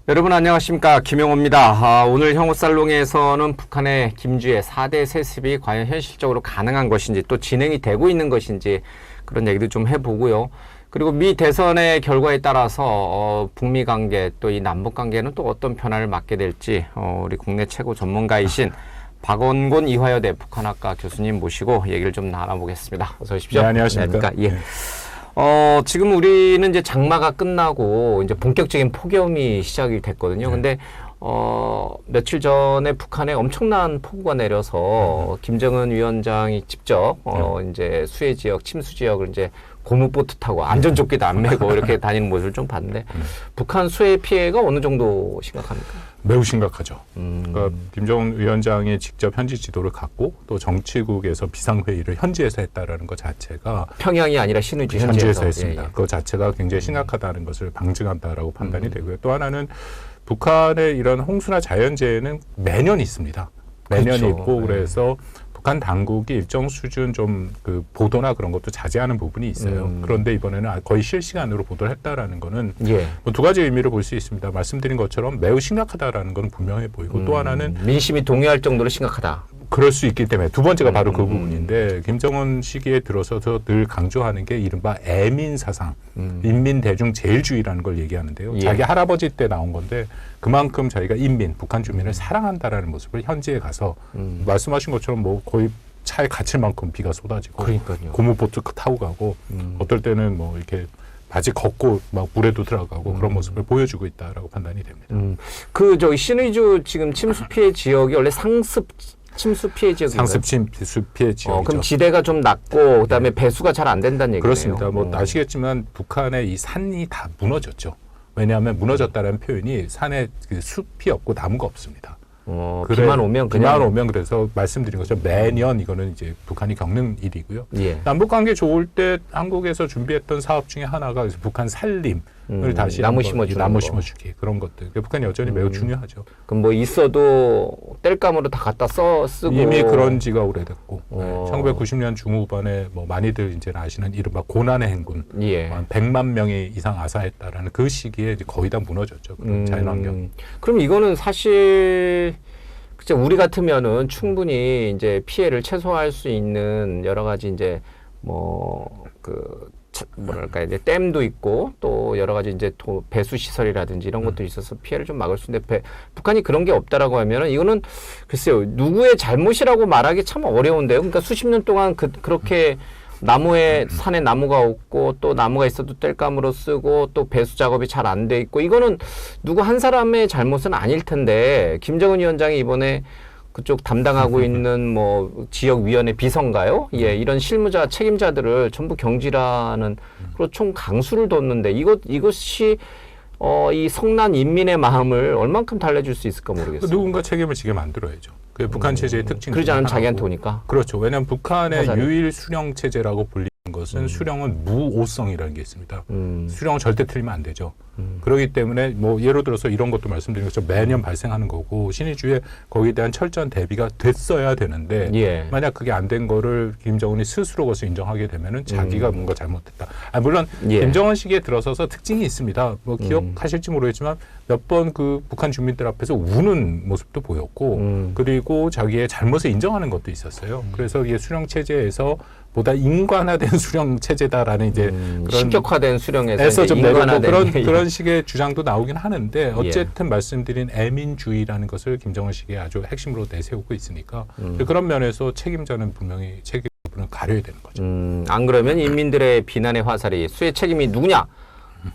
여러분 안녕하십니까, 김용호입니다. 오늘 형우살롱에서는 북한의 김주의 4대 세습이 과연 현실적으로 가능한 것인지 또 진행이 되고 있는 것인지 그런 얘기도 좀 해보고요. 그리고 미 대선의 결과에 따라서 북미 관계 또 이 남북 관계는 또 어떤 변화를 맞게 될지 우리 국내 최고 전문가이신 박원곤 이화여대 북한학과 교수님 모시고 얘기를 좀 나눠보겠습니다. 어서 오십시오. 네, 안녕하십니까. 예. 지금 우리는 이제 장마가 끝나고 이제 본격적인 폭염이 시작이 됐거든요. 근데 며칠 전에 북한에 엄청난 폭우가 내려서 김정은 위원장이 직접 이제 수해 지역, 침수 지역을 이제 고무보트 타고 안전조끼도 안 메고 이렇게 다니는 모습을 좀 봤는데 북한 수해 피해가 어느 정도 심각합니까? 매우 심각하죠. 그러니까 김정은 위원장이 직접 현지 지도를 갖고 또 정치국에서 비상회의를 현지에서 했다라는 것 자체가 평양이 아니라 신의주 현지에서 했습니다. 예, 예. 그 자체가 굉장히 심각하다는 것을 방증한다라고 판단이 되고요. 또 하나는 북한의 이런 홍수나 자연재해는 매년 있습니다. 매년 그렇죠. 있고 그래서 북한 당국이 일정 수준 좀 그 보도나 그런 것도 자제하는 부분이 있어요. 그런데 이번에는 거의 실시간으로 보도를 했다라는 거는 예. 뭐 두 가지 의미를 볼 수 있습니다. 말씀드린 것처럼 매우 심각하다라는 건 분명해 보이고 또 하나는 민심이 동요할 정도로 심각하다. 그럴 수 있기 때문에 두 번째가 바로 그 부분인데 김정은 시기에 들어서서 늘 강조하는 게 이른바 애민사상, 인민대중제일주의라는 걸 얘기하는데요. 예. 자기 할아버지 때 나온 건데 그만큼 자기가 인민, 북한 주민을 사랑한다라는 모습을 현지에 가서 말씀하신 것처럼 뭐 거의 차에 갇힐 만큼 비가 쏟아지고 그러니까요. 고무보트 타고 가고 어떨 때는 뭐 이렇게 바지 걷고 막 물에도 들어가고 그런 모습을 보여주고 있다라고 판단이 됩니다. 저기 신의주 지금 침수 피해 지역이 원래 상습 침수 피해 지역인가요? 상습 침수 피해 지역이죠. 그럼 지대가 좀 낮고 그다음에 배수가 잘 안 된다는 얘기네요. 그렇습니다. 뭐 아시겠지만 북한의 이 산이 다 무너졌죠. 왜냐하면 무너졌다는 표현이 산에 그 숲이 없고 나무가 없습니다. 비만 오면 그냥 비만 오면 그래서 말씀드린 것처럼 매년 이거는 이제 북한이 겪는 일이고요. 예. 남북 관계 좋을 때 한국에서 준비했던 사업 중에 하나가 그래서 북한 살림을 다시 나무 한번 심어주는 나무 거. 심어주기 그런 것들. 북한이 여전히 매우 중요하죠. 그럼 뭐 있어도 땔감으로 다 갖다 쓰고 이미 그런 지가 오래됐고 어. 1990년 중후반에 뭐 많이들 이제 아시는 이른바 고난의 행군 예. 한 100만 명이 이상 아사했다라는 그 시기에 이제 거의 다 무너졌죠. 그런 자연환경. 그럼 이거는 사실 그쵸, 우리 같으면은 충분히 이제 피해를 최소화할 수 있는 여러 가지 이제 뭐랄까 이제 댐도 있고 또 여러 가지 이제 배수 시설이라든지 이런 것도 있어서 피해를 좀 막을 수 있는데 북한이 그런 게 없다라고 하면은 이거는 글쎄요, 누구의 잘못이라고 말하기 참 어려운데요. 그러니까 수십 년 동안 그렇게 산에 나무가 없고 또 나무가 있어도 땔감으로 쓰고 또 배수 작업이 잘 안 돼 있고 이거는 누구 한 사람의 잘못은 아닐 텐데 김정은 위원장이 이번에 그쪽 담당하고 있는 뭐 지역위원회 비서인가요? 예, 이런 실무자 책임자들을 전부 경질하는 그리고 총 강수를 뒀는데 이것이 이 성난 인민의 마음을 얼만큼 달래줄 수 있을까 모르겠어요. 누군가 책임을 지게 만들어야죠. 그게 북한 체제의 특징. 그러지 않으면 자기한테 오니까. 그렇죠. 왜냐하면 북한의 화살이. 유일 수령 체제라고 불리는 것은 수령은 무오성이라는 게 있습니다. 수령은 절대 틀리면 안 되죠. 그렇기 때문에 뭐 예를 들어서 이런 것도 말씀드린 것처럼 매년 발생하는 거고 신의주에 거기에 대한 철저한 대비가 됐어야 되는데 예. 만약 그게 안 된 거를 김정은이 스스로 것을 인정하게 되면은 자기가 뭔가 잘못했다. 물론 예. 김정은 시기에 들어서서 특징이 있습니다. 뭐 기억하실지 모르겠지만 몇 번 그 북한 주민들 앞에서 우는 모습도 보였고 그리고 자기의 잘못을 인정하는 것도 있었어요. 그래서 이게 수령 체제에서 보다 인간화된 수령 체제다라는 이제 그런 신격화된 수령에서 좀 내려고 인간화된 그런 식의 주장도 나오긴 하는데 어쨌든 말씀드린 애민주의라는 것을 김정은 시기에 아주 핵심으로 내세우고 있으니까 그런 면에서 책임자는 분명히 책임을 가려야 되는 거죠. 안 그러면 인민들의 비난의 화살이 수의 책임이 누구냐?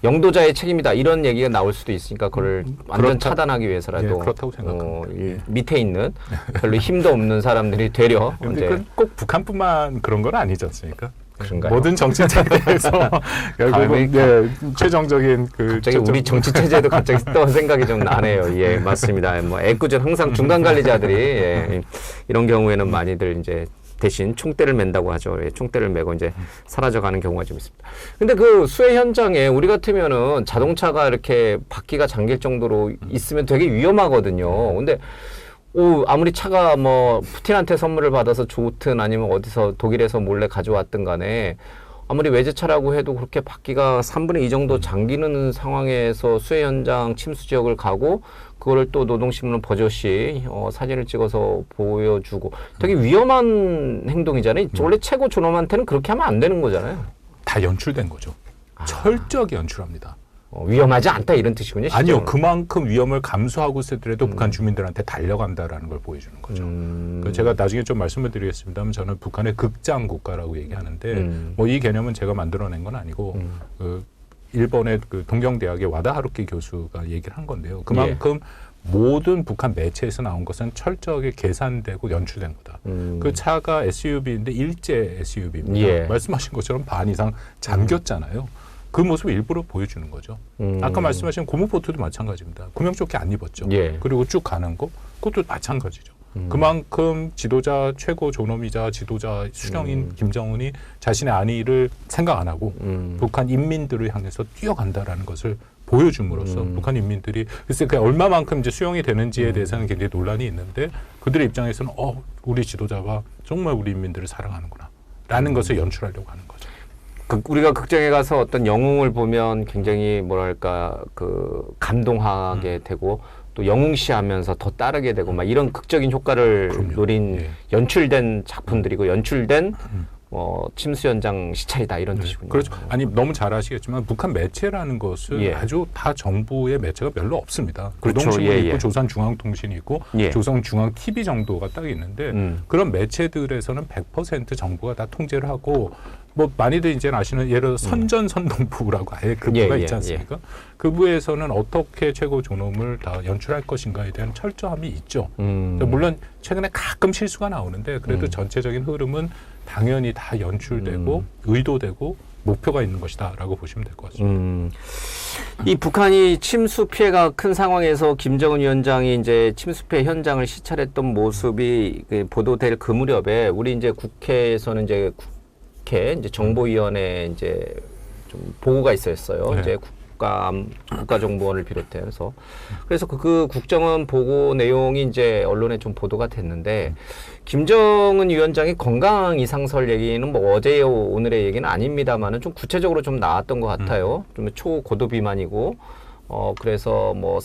영도자의 책임이다 이런 얘기가 나올 수도 있으니까 그걸 완전 차단하기 위해서라도 예, 그렇다고 생각합니다. 밑에 있는 별로 힘도 없는 사람들이 되려 근데 꼭 북한뿐만 그런 건 아니지 않습니까? 그런가요? 모든 정치 체제에서 결국은 최종적인 갑자기 우리 정치 체제도 갑자기 떠 생각이 좀 나네요. 예, 맞습니다. 뭐 애꿎은 항상 중간 관리자들이 이런 경우에는 많이들 이제 대신 총대를 맨다고 하죠. 예, 총대를 메고 이제 사라져가는 경우가 좀 있습니다. 근데 그 수해 현장에 우리 같으면은 자동차가 이렇게 바퀴가 잠길 정도로 있으면 되게 위험하거든요. 근데 아무리 차가 뭐 푸틴한테 선물을 받아서 좋든 아니면 어디서 독일에서 몰래 가져왔든 간에 아무리 외제차라고 해도 그렇게 바퀴가 3분의 2 정도 잠기는 상황에서 수해 현장 침수 지역을 가고 그거를 또 노동신문 버젓이 사진을 찍어서 보여주고 되게 위험한 행동이잖아요. 원래 최고 존엄한테는 그렇게 하면 안 되는 거잖아요. 다 연출된 거죠. 철저하게 연출합니다. 위험하지 않다 이런 뜻이군요. 아니요. 실제로는. 그만큼 위험을 감수하고 있더라도 북한 주민들한테 달려간다라는 걸 보여주는 거죠. 제가 나중에 좀 말씀을 드리겠습니다만 저는 북한의 극장 국가라고 얘기하는데 뭐 이 개념은 제가 만들어낸 건 아니고 일본의 그 동경대학의 와다 하루키 교수가 얘기를 한 건데요. 그만큼 모든 북한 매체에서 나온 것은 철저하게 계산되고 연출된 거다. 그 차가 SUV인데 일제 SUV입니다. 말씀하신 것처럼 반 이상 잠겼잖아요. 그 모습을 일부러 보여주는 거죠. 아까 말씀하신 고무보트도 마찬가지입니다. 구명조끼 안 입었죠. 그리고 쭉 가는 거 그것도 마찬가지죠. 그만큼 지도자 최고 존엄이자 지도자 수령인 김정은이 자신의 안위를 생각 안 하고 북한 인민들을 향해서 뛰어간다라는 것을 보여줌으로써 북한 인민들이 글쎄 그 얼마만큼 이제 수용이 되는지에 대해서는 굉장히 논란이 있는데 그들의 입장에서는 우리 지도자가 정말 우리 인민들을 사랑하는구나라는 것을 연출하려고 하는 거죠. 우리가 극장에 가서 어떤 영웅을 보면 굉장히 뭐랄까 감동하게 되고 또 영웅시하면서 더 따르게 되고 막 이런 극적인 효과를 노린 연출된 작품들이고 연출된 침수 현장 시찰이다 이런 뜻이군요. 그렇죠. 아니 너무 잘 아시겠지만 북한 매체라는 것은 아주 다 정부의 매체가 별로 없습니다. 그렇죠. 노동신문이 있고 조선중앙통신이 있고 조선중앙TV 정도가 딱 있는데 그런 매체들에서는 100% 정부가 다 통제를 하고 뭐 많이들 이제 아시는 예를 들어 선전선동부라고 아예 그 부가 있지 않습니까? 그 부에서는 어떻게 최고 존엄을 다 연출할 것인가에 대한 철저함이 있죠. 물론 최근에 가끔 실수가 나오는데 그래도 전체적인 흐름은 당연히 다 연출되고 의도되고 목표가 있는 것이다라고 보시면 될 것 같습니다. 이 북한이 침수 피해가 큰 상황에서 김정은 위원장이 이제 침수 피해 현장을 시찰했던 모습이 보도될 그 무렵에 우리 이제 국회에서는 이제 정보위원회 이제 좀 보고가 있었어요. 이제 국가정보원을 비롯해서 그래서 그 국정원 보고 내용이 이제 언론에 좀 보도가 됐는데 김정은 위원장의 건강 이상설 얘기는 뭐 어제요 오늘의 얘기는 아닙니다만은 좀 구체적으로 좀 나왔던 것 같아요. 좀 초고도 비만이고. 그래서 뭐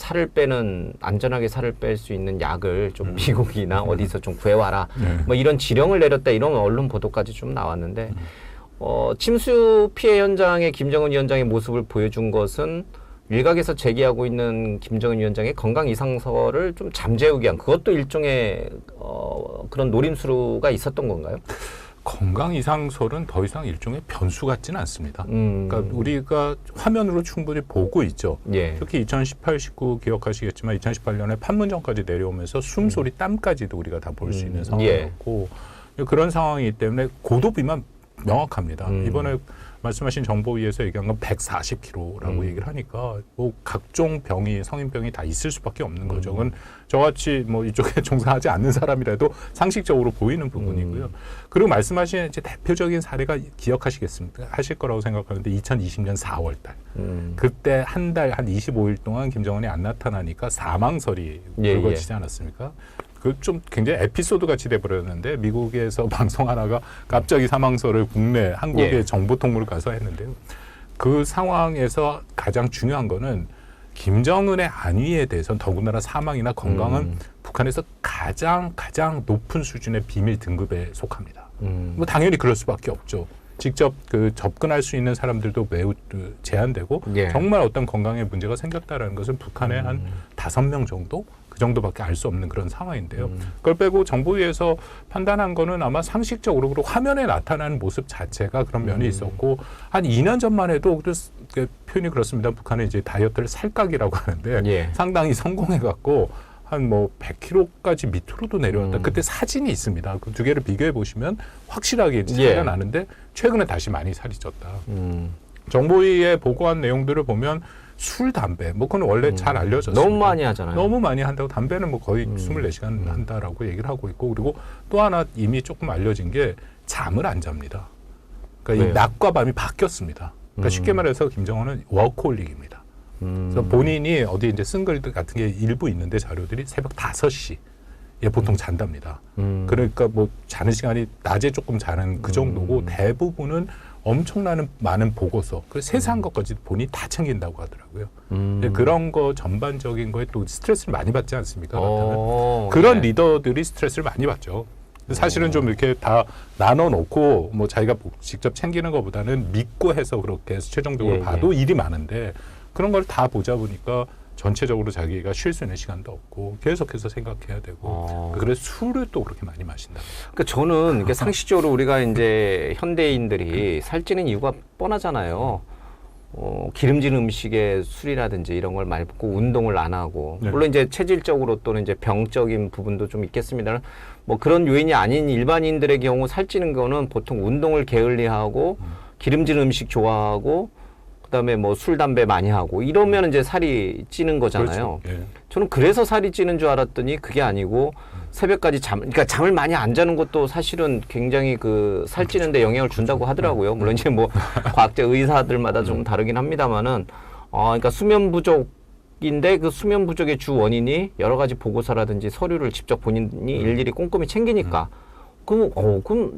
안전하게 살을 뺄 수 있는 약을 좀 미국이나 어디서 좀 구해와라. 뭐 이런 지령을 내렸다 이런 언론 보도까지 좀 나왔는데, 침수 피해 현장에 김정은 위원장의 모습을 보여준 것은 일각에서 제기하고 있는 김정은 위원장의 건강 이상설을 좀 잠재우기 위한 그것도 일종의 그런 노림수가 있었던 건가요? 건강 이상설은 더 이상 일종의 변수 같지는 않습니다. 그러니까 우리가 화면으로 충분히 보고 있죠. 특히 2018, 19 기억하시겠지만 2018년에 판문점까지 내려오면서 숨소리, 땀까지도 우리가 다 볼 수 있는 상황이었고 그런 상황이기 때문에 고도 비만 명확합니다. 이번에 말씀하신 정보위에서 얘기한 건 140kg라고 얘기를 하니까 뭐 각종 병이 성인병이 다 있을 수밖에 없는 거죠. 그건 저같이 뭐 이쪽에 종사하지 않는 사람이라도 상식적으로 보이는 부분이고요. 그리고 말씀하신 이제 대표적인 사례가 기억하시겠습니까? 하실 거라고 생각하는데 2020년 4월달 그때 한 달 한 25일 동안 김정은이 안 나타나니까 사망설이 불거지지 않았습니까? 그 좀 굉장히 에피소드 같이 돼버렸는데 미국에서 방송 하나가 갑자기 사망설을 한국의 정보통으로 가서 했는데요. 그 상황에서 가장 중요한 거는 김정은의 안위에 대해서는 더군다나 사망이나 건강은 북한에서 가장 높은 수준의 비밀 등급에 속합니다. 뭐 당연히 그럴 수밖에 없죠. 직접 접근할 수 있는 사람들도 매우 제한되고 정말 어떤 건강에 문제가 생겼다라는 것은 북한의 한 5명 정도? 그 정도밖에 알 수 없는 그런 상황인데요. 그걸 빼고 정부위에서 판단한 거는 아마 상식적으로 그리고 화면에 나타나는 모습 자체가 그런 면이 있었고 한 2년 전만 해도 표현이 그렇습니다. 북한은 이제 다이어트를 살각이라고 하는데 상당히 성공해갖고 한 뭐 100kg까지 밑으로도 내려왔다. 그때 사진이 있습니다. 그 두 개를 비교해 보시면 확실하게 차이가 나는데 최근에 다시 많이 살이 쪘다. 정보위에 보고한 내용들을 보면 술, 담배, 뭐 그건 원래 잘 알려졌습니다. 너무 많이 하잖아요. 너무 많이 한다고 담배는 뭐 거의 24시간 한다라고 얘기를 하고 있고 그리고 또 하나 이미 조금 알려진 게 잠을 안 잡니다. 그러니까 이 낮과 밤이 바뀌었습니다. 그러니까 쉽게 말해서 김정은은 워커홀릭입니다. 그래서 본인이 어디 이제 쓴 글 같은 게 일부 있는데 자료들이 새벽 5시에 보통 잔답니다. 그러니까 뭐 자는 시간이 낮에 조금 자는 그 정도고 대부분은 엄청나는 많은 보고서, 그 세세한 것까지 본인이 다 챙긴다고 하더라고요. 근데 그런 거 전반적인 거에 또 스트레스를 많이 받지 않습니까? 그렇다면 그런 네. 리더들이 스트레스를 많이 받죠. 사실은 좀 이렇게 다 나눠놓고 뭐 자기가 직접 챙기는 것보다는 믿고 해서 그렇게 해서 최종적으로 예, 봐도 일이 많은데 그런 걸 다 보자 보니까 전체적으로 자기가 쉴 수 있는 시간도 없고 계속해서 생각해야 되고 그래서 술을 또 그렇게 많이 마신다. 그러니까 저는 이게 상식적으로 우리가 이제 현대인들이 살찌는 이유가 뻔하잖아요. 기름진 음식에 술이라든지 이런 걸 많이 먹고 운동을 안 하고 네. 물론 이제 체질적으로 또는 이제 병적인 부분도 좀 있겠습니다만 뭐 그런 요인이 아닌 일반인들의 경우 살찌는 거는 보통 운동을 게을리하고 기름진 음식 좋아하고 그다음에 뭐 술, 담배 많이 하고 이러면 이제 살이 찌는 거잖아요. 그렇죠. 예. 저는 그래서 살이 찌는 줄 알았더니 그게 아니고 새벽까지 그러니까 잠을 많이 안 자는 것도 사실은 굉장히 그 살찌는데 영향을 준다고 하더라고요. 물론 이제 뭐 과학자 의사들마다 좀 다르긴 합니다만은 그러니까 수면 부족인데 그 수면 부족의 주 원인이 여러 가지 보고서라든지 서류를 직접 본인이 일일이 꼼꼼히 챙기니까 그럼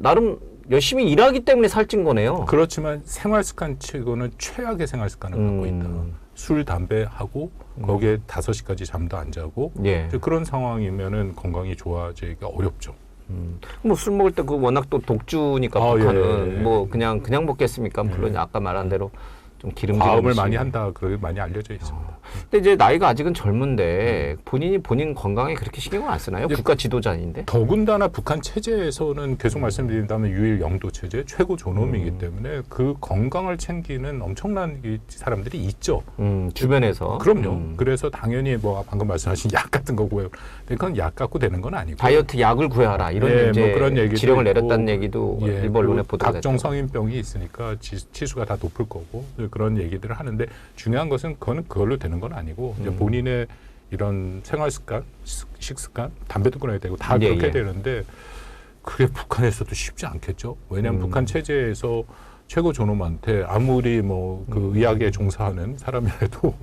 나름 열심히 일하기 때문에 살찐 거네요. 그렇지만 생활 습관 치고는 최악의 생활 습관을 갖고 있다. 술, 담배 하고 거기에 5시까지 잠도 안 자고 예. 이제 그런 상황이면은 건강이 좋아지기가 어렵죠. 뭐 술 먹을 때 그 워낙 또 독주니까 북한은 예. 뭐 그냥 먹겠습니까? 물론 아까 말한 대로 좀 기름진 과음을 음식. 많이 한다. 그게 많이 알려져 있습니다. 근데 이제 나이가 아직은 젊은데 본인이 본인 건강에 그렇게 신경을 안 쓰나요? 국가 지도자인데. 더군다나 북한 체제에서는 계속 말씀드린다면 유일 영도 체제, 최고 존엄이기 때문에 그 건강을 챙기는 엄청난 이 사람들이 있죠. 주변에서. 그럼요. 그래서 당연히 뭐 방금 말씀하신 약 같은 거고요. 근데 그건 약 갖고 되는 건 아니고. 다이어트 약을 구해라 이런 예, 이제 뭐 그런 얘기도 지령을 있고, 내렸다는 얘기도 예, 일본 언론에 그리고 보도가 각종 됐죠. 성인병이 있으니까 치수가 다 높을 거고 그런 얘기들을 하는데 중요한 것은 그걸로 되는 건 아니고 이제 본인의 이런 생활 습관, 식습관, 담배도 끊어야 되고 다 예, 그렇게 예. 되는데 그게 북한에서도 쉽지 않겠죠. 왜냐하면 북한 체제에서 최고 존엄한테 아무리 뭐 그 의학에 종사하는 사람이라도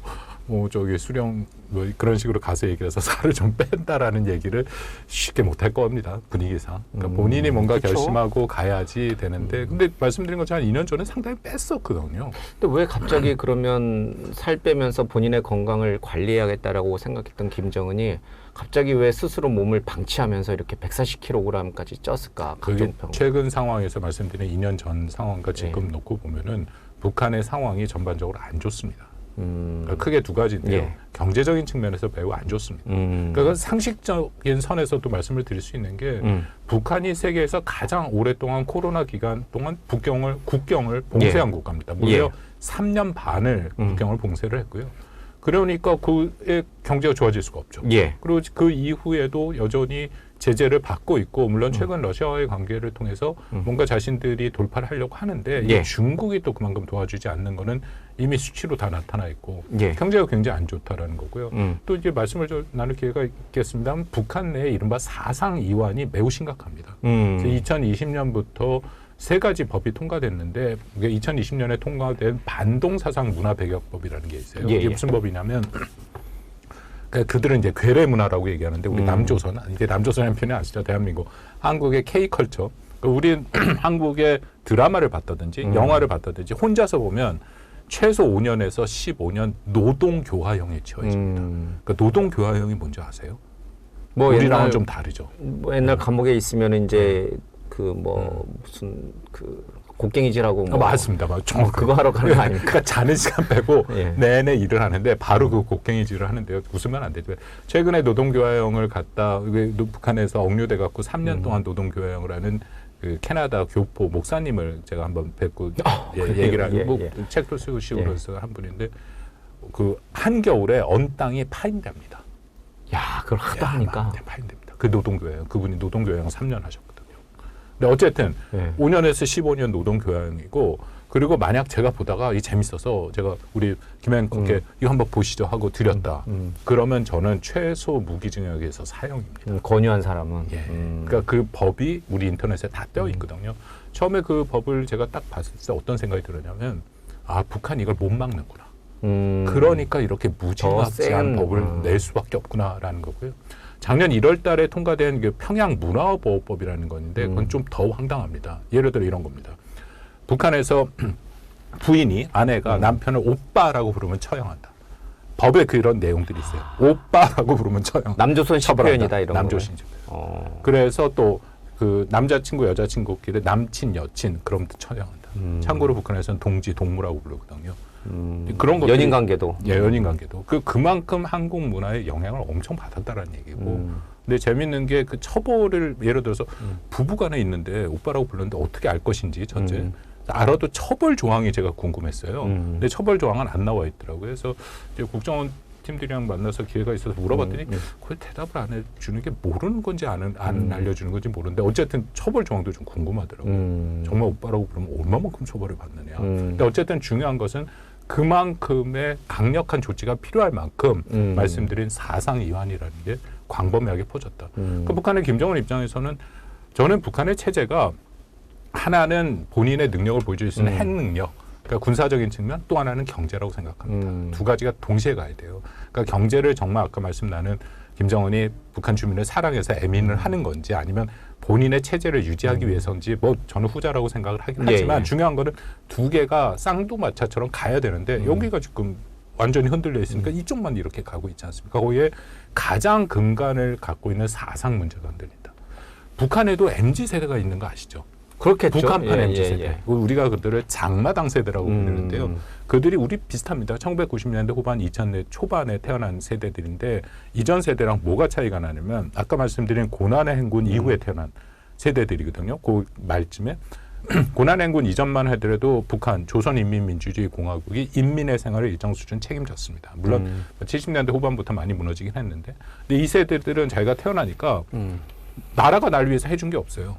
뭐 저기 수령 뭐 그런 식으로 가서 얘기해서 살을 좀 뺀다라는 얘기를 쉽게 못할 겁니다. 분위기상. 그러니까 본인이 뭔가 그쵸? 결심하고 가야지 되는데 근데 말씀드린 것처럼 2년 전에 상당히 뺐었거든요. 근데 왜 갑자기 그러면 살 빼면서 본인의 건강을 관리해야겠다라고 생각했던 김정은이 갑자기 왜 스스로 몸을 방치하면서 이렇게 140kg까지 쪘을까? 그게 각종병. 최근 상황에서 말씀드린 2년 전 상황과 지금 놓고 보면은 북한의 상황이 전반적으로 안 좋습니다. 그러니까 크게 두 가지인데요. 예. 경제적인 측면에서 매우 안 좋습니다. 그러니까 상식적인 선에서도 말씀을 드릴 수 있는 게 북한이 세계에서 가장 오랫동안 코로나 기간 동안 국경을 봉쇄한 국가입니다. 무려 3년 반을 국경을 봉쇄를 했고요. 그러니까 그의 경제가 좋아질 수가 없죠. 예. 그리고 그 이후에도 여전히 제재를 받고 있고 물론 최근 러시아와의 관계를 통해서 뭔가 자신들이 돌파를 하려고 하는데 예. 이 중국이 또 그만큼 도와주지 않는 거는 이미 수치로 다 나타나 있고 예. 경제가 굉장히 안 좋다라는 거고요. 또 이제 말씀을 좀 나눌 기회가 있겠습니다만 북한 내에 이른바 사상 이완이 매우 심각합니다. 2020년부터 3가지 법이 통과됐는데 이게 2020년에 통과된 반동사상 문화배격법이라는 게 있어요. 예, 이게 예. 무슨 법이냐면 그들은 이제 괴뢰 문화라고 얘기하는데 우리 남조선 이게 남조선이라는 표현이 아시죠? 대한민국 한국의 K컬처 우리 한국의 드라마를 봤다든지 영화를 봤다든지 혼자서 보면 최소 5년에서 15년 노동교화형에 처해집니다. 그러니까 노동교화형이 뭔지 아세요? 뭐 우리랑은 좀 다르죠. 뭐 옛날 감옥에 있으면 이제 그 뭐 무슨 그 곡괭이질하고 뭐 맞습니다. 정확 그거 하러 가는 거 아닙니까? 그러니까 자는 시간 빼고 예. 내내 일을 하는데 바로 그 곡괭이질을 하는데요. 웃으면 안 되죠. 최근에 노동교화형을 갖다 북한에서 억류돼 갖고 3년 동안 노동교화형을 하는 그 캐나다 교포 목사님을 제가 한번 뵙고 얘기를 하고 책도 쓰시고 그래서 한 분인데 그 한겨울에 언 땅이 파인됩니다. 야, 그걸 하다 하니까 파인됩니다. 그 노동교화형 그분이 노동교화형 3년 하셨거든요. 근데 어쨌든 예. 5년에서 15년 노동교화형이고 그리고 만약 제가 보다가 이 재밌어서 제가 우리 김현국께 이거 한번 보시죠 하고 드렸다. 그러면 저는 최소 무기징역에서 사형입니다. 권유한 사람은. 예. 그러니까 그 법이 우리 인터넷에 다 떠 있거든요. 처음에 그 법을 제가 딱 봤을 때 어떤 생각이 들었냐면 아 북한 이걸 못 막는구나. 그러니까 이렇게 무지막지한 법을 낼 수밖에 없구나라는 거고요. 작년 1월 달에 통과된 그 평양 문화보호법이라는 건데 그건 좀 더 황당합니다. 예를 들어 이런 겁니다. 북한에서 부인이 아내가 남편을 오빠라고 부르면 처형한다. 법에 그런 내용들이 있어요. 오빠라고 부르면 처형. 남조선식 표현이다 이런 거. 남조선식. 그래서 또 그 남자친구 여자친구끼리 남친 여친 그럼부터 처형한다. 참고로 북한에서는 동지 동무라고 부르거든요. 그런 것들이, 연인 관계도. 예, 연인 관계도. 그만큼 한국 문화의 영향을 엄청 받았다라는 얘기고. 근데 재밌는 게 그 처벌을 예를 들어서 부부간에 있는데 오빠라고 불렀는데 어떻게 알 것인지 첫째. 알아도 처벌 조항이 제가 궁금했어요. 근데 처벌 조항은 안 나와 있더라고요. 그래서 이제 국정원 팀들이랑 만나서 기회가 있어서 물어봤더니 그걸 대답을 안 해주는 게 모르는 건지 안 알려주는 건지 모르는데 어쨌든 처벌 조항도 좀 궁금하더라고요. 정말 오빠라고 부르면 얼마만큼 처벌을 받느냐. 근데 어쨌든 중요한 것은 그만큼의 강력한 조치가 필요할 만큼 말씀드린 사상 이완이라는 게 광범위하게 퍼졌다. 그 북한의 김정은 입장에서는 저는 북한의 체제가 하나는 본인의 능력을 보여줄 수 있는 핵 능력, 그러니까 군사적인 측면, 또 하나는 경제라고 생각합니다. 두 가지가 동시에 가야 돼요. 그러니까 경제를 정말 아까 말씀 나눈 김정은이 북한 주민을 사랑해서 애민을 하는 건지 아니면 본인의 체제를 유지하기 위해서인지 뭐 저는 후자라고 생각을 하긴 하지만 중요한 거는 두 개가 쌍두마차처럼 가야 되는데 여기가 지금 완전히 흔들려 있으니까 이쪽만 이렇게 가고 있지 않습니까? 거기에 가장 근간을 갖고 있는 사상 문제가 흔들린다. 북한에도 MZ세대가 있는 거 아시죠? 그렇겠죠. 북한판 예, MZ세대. 예, 예. 우리가 그들을 장마당 세대라고 부르는데요. 그들이 우리 비슷합니다. 1990년대 후반 2000년 초반에 태어난 세대들인데 이전 세대랑 뭐가 차이가 나냐면 아까 말씀드린 고난의 행군 이후에 태어난 세대들이거든요. 그 말쯤에 고난의 행군 이전만 하더라도 북한 조선인민민주주의 공화국이 인민의 생활을 일정 수준 책임졌습니다. 물론 70년대 후반부터 많이 무너지긴 했는데 근데 이 세대들은 자기가 태어나니까 나라가 날 위해서 해준 게 없어요.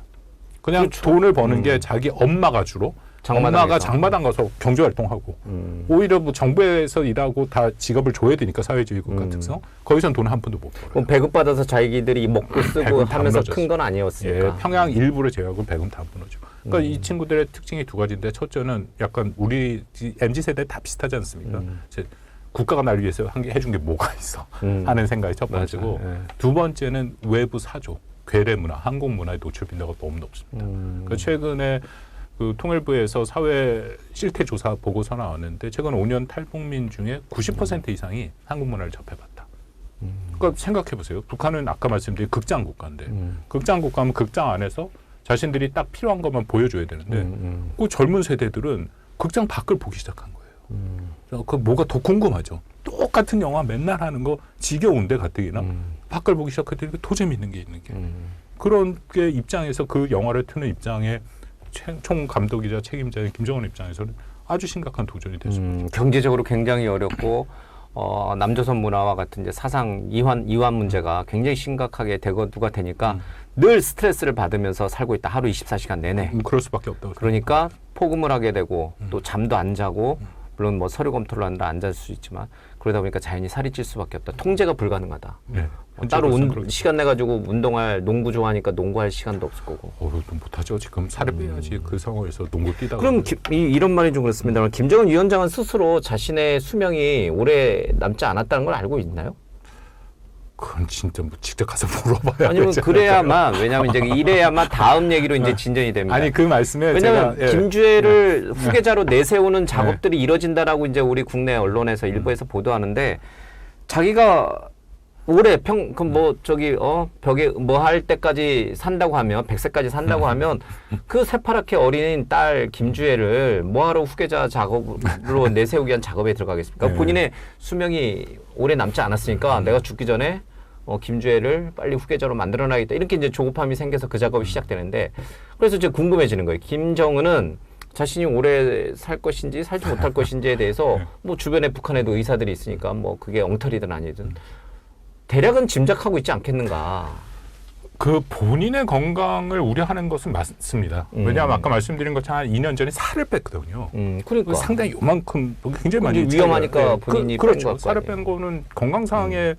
그냥 그렇죠. 돈을 버는 게 자기 엄마가 주로 엄마가 장마당 가서 경제활동하고 오히려 뭐 정부에서 일하고 다 직업을 줘야 되니까 사회주의 국가 특성 거기선 돈 한 푼도 못 벌어요. 배급받아서 자기들이 먹고 쓰고 하면서 큰 건 아니었으니까. 예, 평양 일부를 제외하고 배금 다 무너져. 그러니까 이 친구들의 특징이 두 가지인데 첫째는 약간 우리 MZ세대 다 비슷하지 않습니까? 이제 국가가 날 위해서 해준 게 뭐가 있어 하는 생각이 첫 번째고 두 번째는 외부 사조. 괴뢰 문화, 한국 문화의 노출 빈도가 너무 높습니다. 그러니까 최근에 그 통일부에서 사회 실태 조사 보고서 나왔는데 최근 5년 탈북민 중에 90% 이상이 한국 문화를 접해봤다. 그러니까 생각해 보세요. 북한은 아까 말씀드린 극장 국가인데 극장 국가면 극장 안에서 자신들이 딱 필요한 것만 보여줘야 되는데 그 젊은 세대들은 극장 밖을 보기 시작한 거예요. 그 뭐가 더 궁금하죠. 똑같은 영화 맨날 하는 거 지겨운데 가뜩이나 밖을 보기 시작했더니 더 재밌는 게 있는 게 그런 게 입장에서 그 영화를 트는 입장에 총 감독이자 책임자인 김정은 입장에서는 아주 심각한 도전이 됐습니다. 경제적으로 굉장히 어렵고 남조선 문화와 같은 이제 사상 이완 문제가 굉장히 심각하게 대거두가 되니까 늘 스트레스를 받으면서 살고 있다. 하루 24시간 내내. 그럴 수밖에 없다고. 그러니까 포금을 하게 되고 또 잠도 안 자고 물론 뭐 서류 검토를 하느라 안 잘 수 있지만 그러다 보니까 자연히 살이 찔 수밖에 없다. 통제가 불가능하다. 네. 따로 시간 내 가지고 운동할 농구 좋아하니까 농구할 시간도 없을 거고. 못하죠. 지금 살을 빼야지 그 상황에서 농구 뛰다가. 그럼 이런 말이 좀 그렇습니다만 김정은 위원장은 스스로 자신의 수명이 오래 남지 않았다는 걸 알고 있나요? 그건 진짜 뭐 직접 가서 물어봐야 아니면 그래야만 왜냐하면 이제 이래야만 다음 얘기로 이제 진전이 됩니다. 아니 그 말씀에 왜냐하면 제가 김주애를 후계자로 내세우는 작업들이 이뤄진다라고 이제 우리 국내 언론에서 일부에서 보도하는데 자기가 올해 벽에 뭐 할 때까지 산다고 하면 100세까지 산다고 하면 그 새파랗게 어린 딸 김주애를 뭐하러 후계자 작업으로 내세우기 위한 작업에 들어가겠습니까? 본인의 수명이 오래 남지 않았으니까 내가 죽기 전에 김주애를 빨리 후계자로 만들어놔야겠다. 이렇게 이제 조급함이 생겨서 그 작업이 시작되는데 그래서 이제 궁금해지는 거예요. 김정은은 자신이 오래 살 것인지 살지 못할 것인지에 대해서 뭐 주변에 북한에도 의사들이 있으니까 뭐 그게 엉터리든 아니든 대략은 짐작하고 있지 않겠는가. 그 본인의 건강을 우려하는 것은 맞습니다. 왜냐하면 아까 말씀드린 것처럼 한 2년 전에 살을 뺐거든요. 그러니까 상당히 요만큼 굉장히 많이 위험하니까 본인이 그렇죠. 살을 뺀 거는 건강상의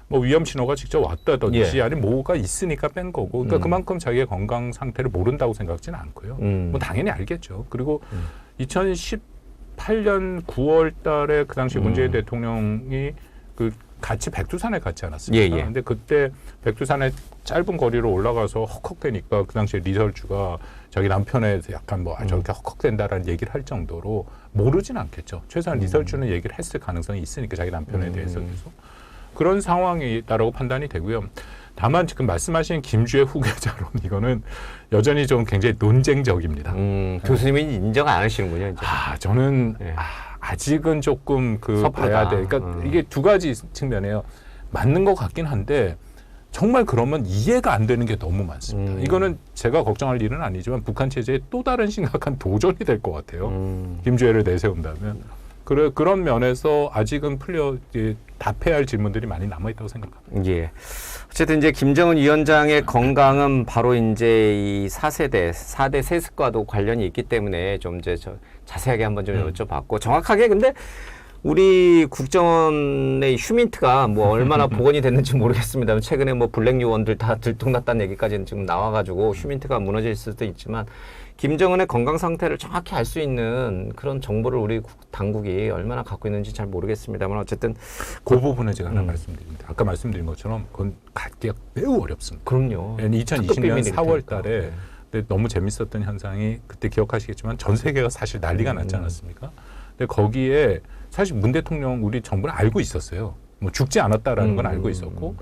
뭐 위험 신호가 직접 왔다든지 아니면 뭐가 있으니까 뺀 거고 그러니까 그만큼 자기의 건강 상태를 모른다고 생각지는 않고요. 뭐 당연히 알겠죠. 그리고 2018년 9월 달에 그 당시 문재인 대통령이 그 같이 백두산에 갔지 않았습니까? 예, 예. 근데 그때 백두산에 짧은 거리로 올라가서 헉헉대니까 그 당시에 리설주가 자기 남편에 대해서 약간 뭐 저렇게 헉헉댄다라는 얘기를 할 정도로 모르진 않겠죠. 최소한 리설주는 얘기를 했을 가능성이 있으니까 자기 남편에 대해서 계속. 그런 상황이다라고 판단이 되고요. 다만 지금 말씀하신 김주의 후계자론 이거는 여전히 좀 굉장히 논쟁적입니다. 교수님이 인정 안 하시는군요. 이제. 저는 네. 아직은 조금 봐야 돼. 그러니까 이게 두 가지 측면이에요. 맞는 것 같긴 한데 정말 그러면 이해가 안 되는 게 너무 많습니다. 이거는 제가 걱정할 일은 아니지만 북한 체제의 또 다른 심각한 도전이 될 것 같아요. 김주혜를 내세운다면. 그런 면에서 아직은 답해야 할 질문들이 많이 남아있다고 생각합니다. 예. 어쨌든 이제 김정은 위원장의 건강은 바로 이제 이 4대 세습과도 관련이 있기 때문에 좀 이제 자세하게 한번 좀 여쭤봤고 정확하게 근데 우리 국정원의 휴민트가 뭐 얼마나 복원이 됐는지 모르겠습니다. 최근에 뭐 블랙 요원들 다 들통났다는 얘기까지는 지금 나와가지고 휴민트가 무너질 수도 있지만 김정은의 건강 상태를 정확히 알 수 있는 그런 정보를 우리 당국이 얼마나 갖고 있는지 잘 모르겠습니다만 어쨌든 그 부분은 제가 하나 말씀드립니다. 아까 말씀드린 것처럼 그건 갖기가 매우 어렵습니다. 그럼요. 2020년 4월 달에 네. 근데 너무 재밌었던 현상이 그때 기억하시겠지만 전 세계가 사실 난리가 났지 않았습니까? 근데 거기에 사실 문 대통령 우리 정부는 알고 있었어요. 뭐 죽지 않았다라는 건 알고 있었고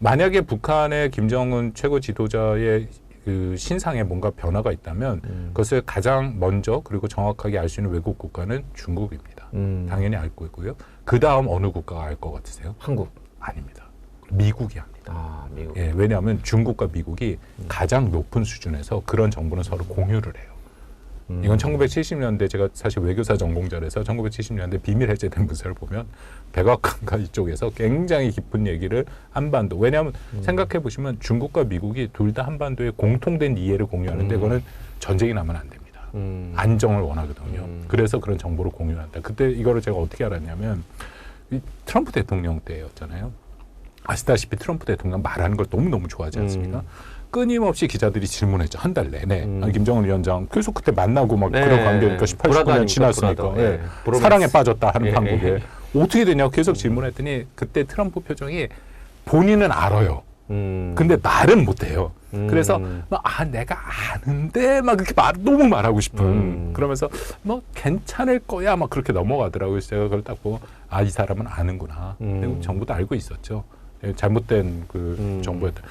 만약에 북한의 김정은 최고 지도자의 그 신상에 뭔가 변화가 있다면 그것을 가장 먼저 그리고 정확하게 알 수 있는 외국 국가는 중국입니다. 당연히 알고 있고요. 그 다음 어느 국가가 알 것 같으세요? 한국. 아닙니다. 미국이 합니다. 아, 미국. 예, 왜냐하면 중국과 미국이 가장 높은 수준에서 그런 정보는 서로 공유를 해요. 이건 1970년대 제가 사실 외교사 전공자라서 1970년대 비밀 해제된 문서를 보면 백악관과 이쪽에서 굉장히 깊은 얘기를 한반도 왜냐하면 생각해 보시면 중국과 미국이 둘 다 한반도에 공통된 이해를 공유하는데 그거는 전쟁이 나면 안 됩니다. 안정을 원하거든요. 그래서 그런 정보를 공유한다. 그때 이거를 제가 어떻게 알았냐면 이 트럼프 대통령 때였잖아요. 아시다시피 트럼프 대통령 말하는 걸 너무너무 좋아하지 않습니까? 끊임없이 기자들이 질문했죠. 한 달 내내. 김정은 위원장 계속 그때 만나고 막 네. 그런 관계니까 18, 19년 지났으니까. 네. 사랑에 빠졌다 하는 예. 판국에. 어떻게 되냐고 계속 질문했더니 그때 트럼프 표정이 본인은 알아요. 근데 말은 못해요. 그래서 내가 아는데 막 그렇게 너무 말하고 싶은 그러면서 뭐 괜찮을 거야 막 그렇게 넘어가더라고요. 그래서 제가 그걸 딱 보고 이 사람은 아는구나. 근데 정부도 알고 있었죠. 잘못된 그 정보였다.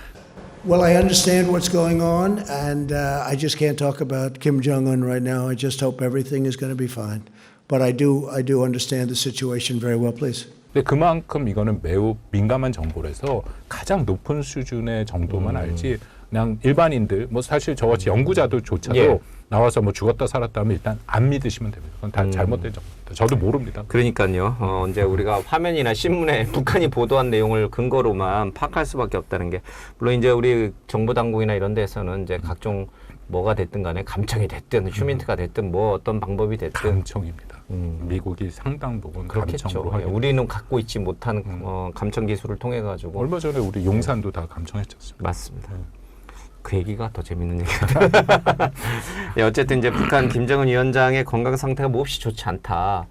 Well, I understand what's going on, and I just can't talk about Kim Jong-un right now. I just hope everything is going to be fine. But I do understand the situation very well, please. 근데 그만큼 이거는 매우 민감한 정보라서 가장 높은 수준의 정도만 알지 그냥 일반인들 뭐 사실 저같이 연구자들조차도 예. 나와서 뭐 죽었다 살았다 하면 일단 안 믿으시면 됩니다. 그건 다 잘못된 정보입니다. 저도 모릅니다. 그러니까요. 이제 우리가 화면이나 신문에 북한이 보도한 내용을 근거로만 파악할 수밖에 없다는 게 물론 이제 우리 정보 당국이나 이런 데서는 이제 각종 뭐가 됐든 간에 감청이 됐든 휴민트가 됐든 뭐 어떤 방법이 됐든 감청입니다. 미국이 상당 부분 그렇겠죠. 감청으로 예, 하겠죠. 우리는 갖고 있지 못한 감청 기술을 통해 가지고 얼마 전에 우리 용산도 다 감청했지 않습니까? 맞습니다. 그 얘기가 더 재밌는 얘기다. 예, 어쨌든 이제 북한 김정은 위원장의 건강 상태가 몹시 좋지 않다.